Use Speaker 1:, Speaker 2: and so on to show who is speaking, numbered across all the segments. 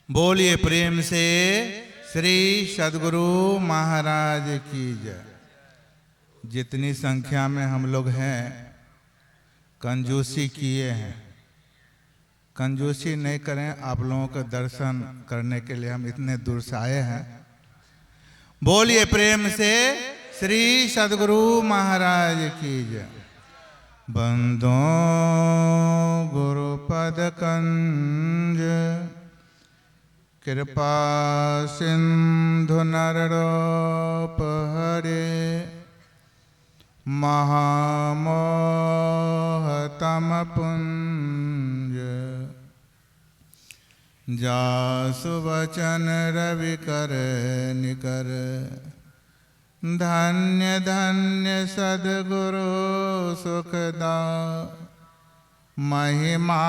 Speaker 1: बोलिए प्रेम से श्री सद्गुरु महाराज की जय। जितनी संख्या में हम लोग हैं, कंजूसी किए हैं। कंजूसी नहीं करें, आप लोगों के दर्शन करने के लिए हम इतने दूर से आए हैं। बोलिए प्रेम से श्री सद्गुरु महाराज की जय। बंदो गुरुपद कंज कृपा सिंधु नररूप हरे महामोहतम पुंज जासु वचन रवि कर निकर धन्य धन्य सद्गुरु सुखदा महिमा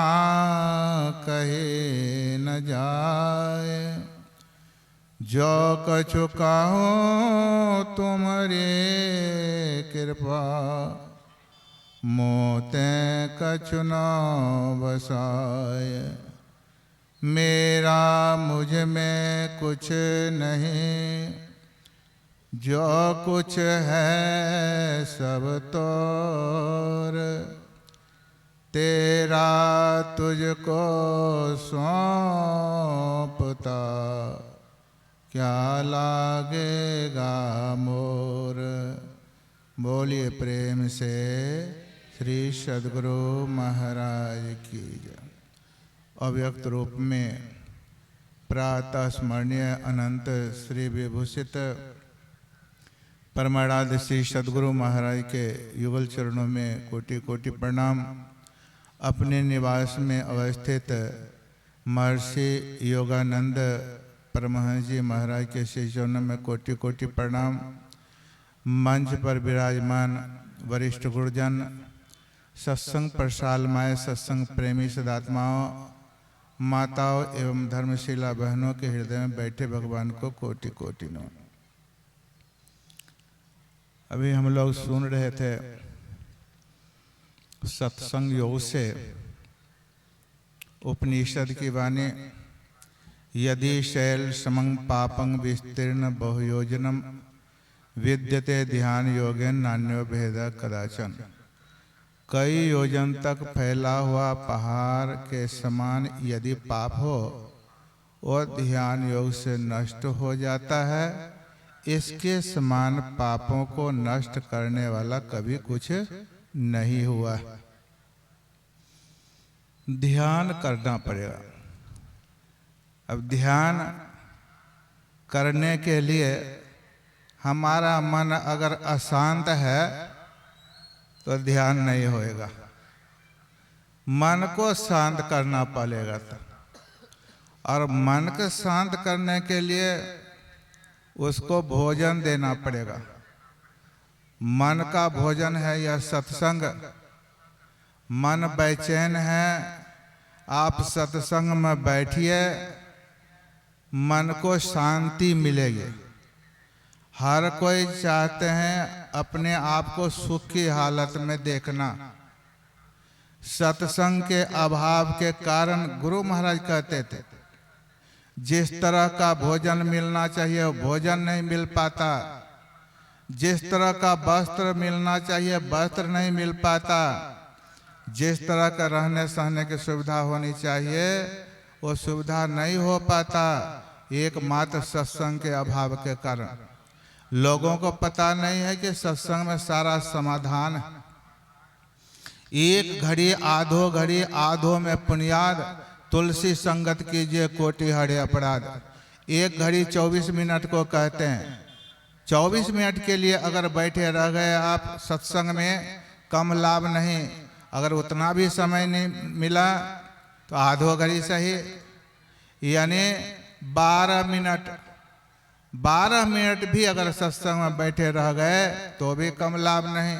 Speaker 1: कहे न जाए। जो कछु कहो तुमरे कृपा मोते कछु न बसाए। मेरा मुझ में कुछ नहीं, जो कुछ है सब तोर। तेरा तुझको सौंपता क्या लागेगा मोर। बोलिए प्रेम से श्री सद्गुरु महाराज की जय। अव्यक्त रूप में प्रातः स्मरणीय अनंत श्री विभूषित परमाराध्य श्री सद्गुरु महाराज के युगल चरणों में कोटि कोटि प्रणाम। अपने निवास में अवस्थित महर्षि योगानंद परमहंस जी महाराज के श्री चरणों में कोटि कोटि प्रणाम। मंच पर विराजमान वरिष्ठ गुरुजन, सत्संग प्रसालमाय सत्संग प्रेमी सदात्माओं, माताओं एवं धर्मशिला बहनों के हृदय में बैठे भगवान को कोटि कोटि नमन। अभी हम लोग सुन रहे थे सत्संग योग से उपनिषद की वाणी। यदि शैल समं पापं विस्तीर्ण बहुयोजनम विद्यते ध्यान योगेन नान्यो भेद कदाचन। कई योजन तक फैला हुआ पहाड़ के समान यदि पाप हो, वह ध्यान योग से नष्ट हो जाता है। इसके समान पापों को नष्ट करने वाला कभी कुछ नहीं हुआ। ध्यान करना पड़ेगा। अब ध्यान करने के लिए हमारा मन अगर अशांत है तो ध्यान नहीं होएगा। मन को शांत करना पड़ेगा। और मन को शांत करने के लिए उसको भोजन देना पड़ेगा। मन का भोजन है यह सत्संग। मन बेचैन है, आप सत्संग में बैठिए, मन को शांति मिलेगी। हर कोई चाहते हैं अपने आप को सुख की हालत में देखना। सत्संग के अभाव के कारण गुरु महाराज कहते थे जिस तरह का भोजन मिलना चाहिए वो भोजन नहीं मिल पाता, जिस तरह का वस्त्र मिलना चाहिए वस्त्र नहीं मिल पाता, जिस तरह का रहने सहने की सुविधा होनी चाहिए वो सुविधा नहीं हो पाता, एकमात्र सत्संग के अभाव के कारण। लोगों को पता नहीं है कि सत्संग में सारा समाधान है। एक घड़ी आधो में पुण्याद, तुलसी संगत कीजिए कोटि हरे अपराध। एक घड़ी 24 मिनट को कहते हैं। 24 मिनट के लिए अगर बैठे रह गए आप सत्संग में, कम लाभ नहीं। अगर उतना भी समय नहीं मिला तो आधो घड़ी सही, यानी 12 मिनट भी अगर सत्संग में बैठे रह गए तो भी कम लाभ नहीं।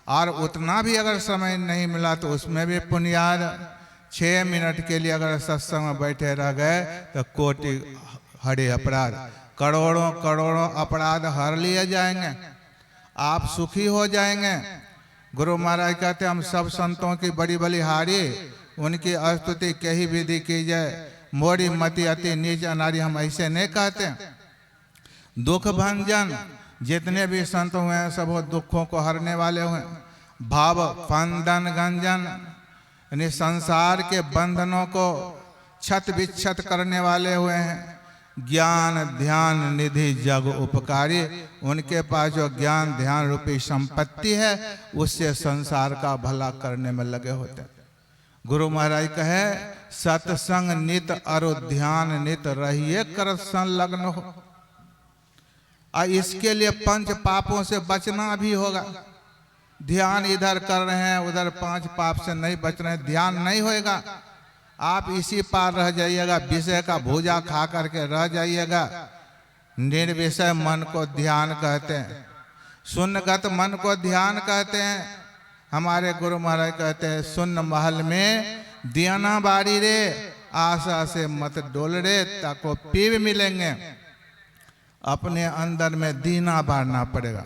Speaker 1: और उतना भी अगर समय नहीं मिला तो उसमें भी पुण्याद। 6 मिनट के लिए अगर सत्संग में बैठे रह गए तो कोटि हरे अपराध। करोड़ों अपराध हर लिए जाएंगे, आप सुखी हो जाएंगे। गुरु महाराज कहते हम सब संतों की बड़ी बलिहारी, उनकी स्तुति कही विधि की जाए। मोड़ी मति अति नीच अनारी, हम ऐसे नहीं कहते। दुख भंजन जितने भी संत हुए हैं सब वो दुखों को हरने वाले हुए। भाव फंदन गंजन यानी संसार के बंधनों को छत विच्छत करने वाले हुए हैं। ज्ञान ध्यान निधि जग उपकारी, उनके पास जो ज्ञान ध्यान रूपी संपत्ति है उससे संसार का भला करने में लगे होते हैं। गुरु महाराज कहे सत्संग नित अरु ध्यान नित रहिए कर संलग्न हो। और इसके लिए पंच पापों से बचना भी होगा। ध्यान इधर कर रहे हैं उधर पांच पाप से नहीं बच रहे हैं, ध्यान नहीं होएगा, आप इसी पार रह जाइएगा, विषय का भूजा खा करके रह जाइएगा। निर्विषय मन को ध्यान कहते हैं, शून्यगत मन को ध्यान कहते हैं। हमारे गुरु महाराज कहते हैं शून्य महल में दियाना बारी रे, आशा से मत डोल रे ताको पीव मिलेंगे। अपने अंदर में दीना बारना पड़ेगा।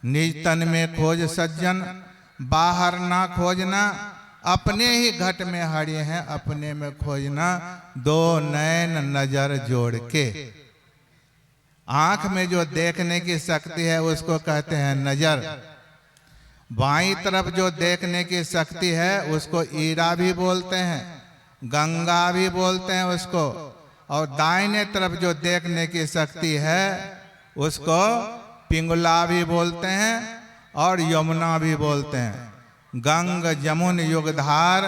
Speaker 1: निज तन में खोज सज्जन, बाहर ना खोजना। अपने ही घट में हरि हैं, अपने में खोजना। दो नैन नजर जोड़ के, आंख में जो देखने की शक्ति है उसको कहते हैं नजर। बाईं तरफ जो देखने की शक्ति है उसको ईरा भी बोलते हैं, गंगा भी बोलते हैं उसको। और दाहिने तरफ जो देखने की शक्ति है उसको पिंगला भी बोलते हैं और यमुना भी बोलते हैं। गंग जमुन युगधार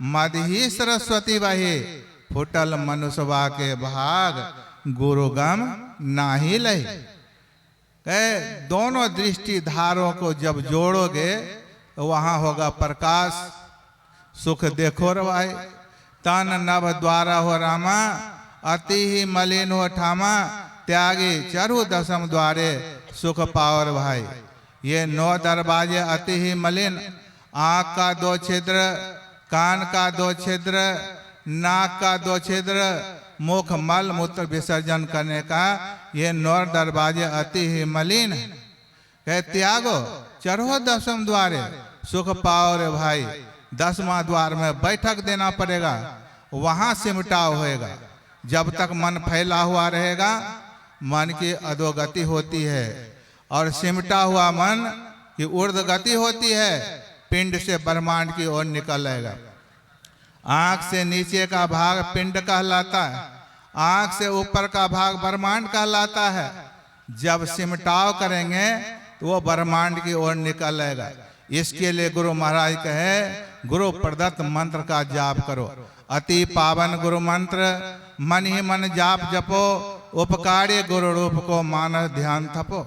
Speaker 1: मदही सरस्वती बही, फुटल मनुष्यवा के भाग गुरुगम नाही लही। दोनों दृष्टि धारों को जब जोड़ोगे तो वहां होगा प्रकाश। सुख देखो रे भाई, तन नभ द्वारा हो रामा, अति ही मलिन हो ठामा, त्यागी चरु दसम द्वारे सुख पावर भाई। ये 9 दरवाजे अति ही मलिन, आँख का 2 छिद्र, कान का 2 छिद्र, नाक का 2 छिद्र, मुख मल मूत्र विसर्जन करने का ये 9 दरवाजे अति ही मलिन। कहे त्यागो चढ़ो दसम द्वारे सुख पाओ रे भाई। 10वां द्वार में बैठक देना पड़ेगा, वहां सिमटाव होएगा। जब तक मन फैला हुआ रहेगा मन की अधोगति होती है, और सिमटा हुआ मन की ऊर्ध्व गति होती है, पिंड से ब्रह्मांड की ओर निकल आएगा। आंख से नीचे का भाग पिंड कहलाता है, आंख से ऊपर का भाग ब्रह्मांड कहलाता है। जब सिमटाव करेंगे तो वो ब्रह्मांड की ओर निकल आएगा। इसके लिए गुरु महाराज कहे गुरु प्रदत्त मंत्र का जाप करो। अति पावन गुरु मंत्र मन ही मन जाप जपो, उपकारी गुरु रूप को मानस ध्यान थपो।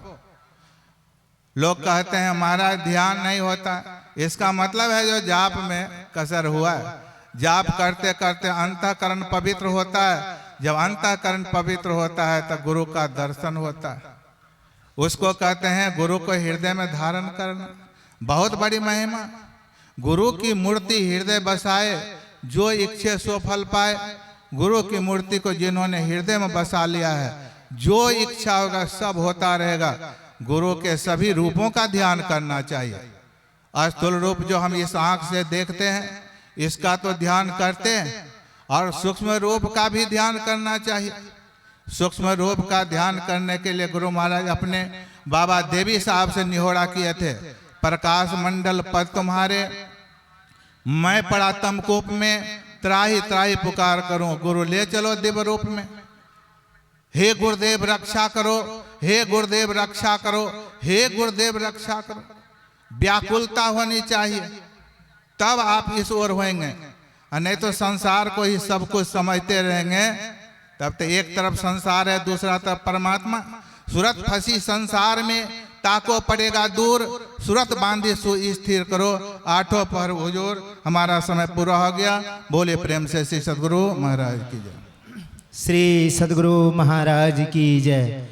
Speaker 1: लोग कहते हैं हमारा ध्यान नहीं होता, इसका मतलब है जो जाप में कसर हुआ है। जाप करते करते अंतःकरण पवित्र होता है, जब अंतःकरण पवित्र होता है तो गुरु का दर्शन होता है। उसको कहते हैं गुरु को हृदय में धारण करना। बहुत बड़ी महिमा। गुरु की मूर्ति हृदय बसाए, जो इच्छे सो फल पाए। गुरु की मूर्ति को जिन्होंने हृदय में बसा लिया है, जो इच्छा होगा सब होता रहेगा। गुरु के सभी रूपों का ध्यान करना चाहिए। स्थूल रूप जो हम इस आंख से देखते हैं इसका तो ध्यान करते हैं, और सूक्ष्म रूप का भी ध्यान करना चाहिए। सूक्ष्म रूप का ध्यान करने के लिए गुरु महाराज अपने बाबा देवी साहब से निहोरा किए थे। प्रकाश मंडल पद तुम्हारे, मैं पड़ा तमकूप में, त्राही त्राही पुकार करूं, गुरु ले चलो दिव्य रूप में। हे गुरुदेव रक्षा करो, हे गुरुदेव रक्षा करो, हे गुरुदेव रक्षा करो। व्याकुलता होनी चाहिए, तब आप इस ओर होंगे। नहीं तो संसार को ही सब कुछ समझते रहेंगे, तब तो एक तरफ संसार है दूसरा तरफ परमात्मा। सूरत फंसी संसार में ताको पड़ेगा दूर, सूरत बांधी सु स्थिर करो, आठों पहर हुजूर। हमारा समय पूरा हो गया। बोले प्रेम से श्री सद्गुरु महाराज की जय।
Speaker 2: श्री सद्गुरु महाराज की जय।